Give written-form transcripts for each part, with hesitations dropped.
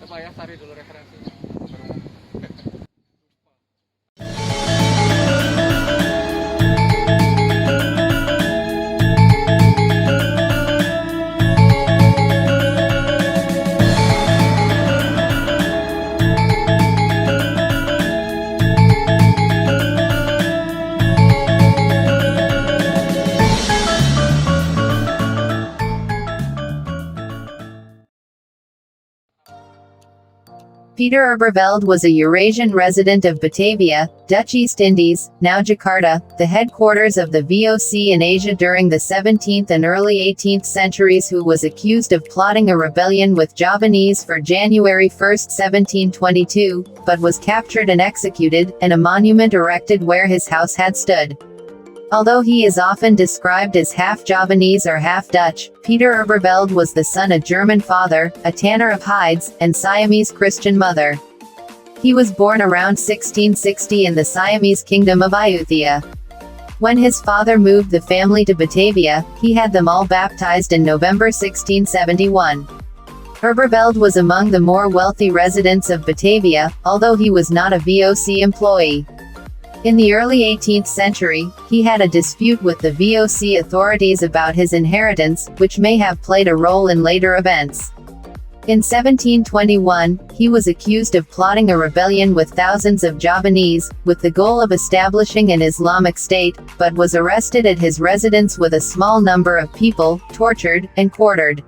Coba ya cari dulu referensinya. Baru Pieter Erberveld was a Eurasian resident of Batavia, Dutch East Indies, now Jakarta, the headquarters of the VOC in Asia during the 17th and early 18th centuries, who was accused of plotting a rebellion with Javanese for January 1, 1722, but was captured and executed, and a monument erected where his house had stood. Although he is often described as half Javanese or half Dutch, Pieter Erberveld was the son of German father, a tanner of hides, and Siamese Christian mother. He was born around 1660 in the Siamese kingdom of Ayuthya. When his father moved the family to Batavia, he had them all baptized in November 1671. Erberveld was among the more wealthy residents of Batavia, although he was not a VOC employee. In the early 18th century, he had a dispute with the VOC authorities about his inheritance, which may have played a role in later events. In 1721, he was accused of plotting a rebellion with thousands of Javanese, with the goal of establishing an Islamic state, but was arrested at his residence with a small number of people, tortured, and quartered.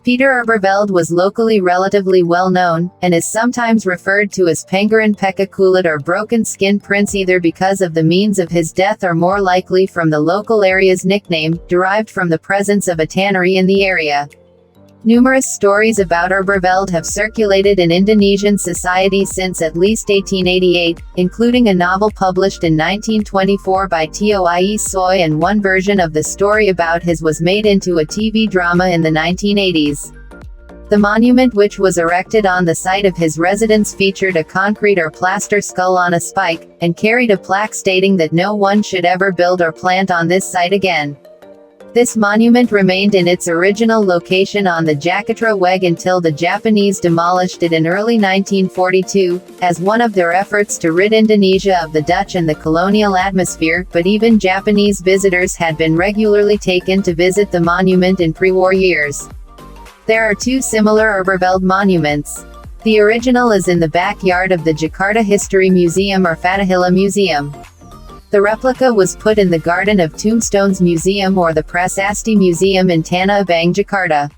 Pieter Erberveld was locally relatively well known, and is sometimes referred to as Penguin Peka Kulit or Broken Skin Prince, either because of the means of his death or more likely from the local area's nickname, derived from the presence of a tannery in the area. Numerous stories about Erberveld have circulated in Indonesian society since at least 1888, including a novel published in 1924 by Tio Ie Soy, and one version of the story about his was made into a TV drama in the 1980s. The monument, which was erected on the site of his residence, featured a concrete or plaster skull on a spike, and carried a plaque stating that no one should ever build or plant on this site again. This monument remained in its original location on the Jakarta Weg until the Japanese demolished it in early 1942, as one of their efforts to rid Indonesia of the Dutch and the colonial atmosphere, but even Japanese visitors had been regularly taken to visit the monument in pre-war years. There are two similar Erberveld monuments. The original is in the backyard of the Jakarta History Museum or Fatahillah Museum. The replica was put in the Garden of Tombstones Museum or the Prasasti Museum in Tanah Abang, Jakarta.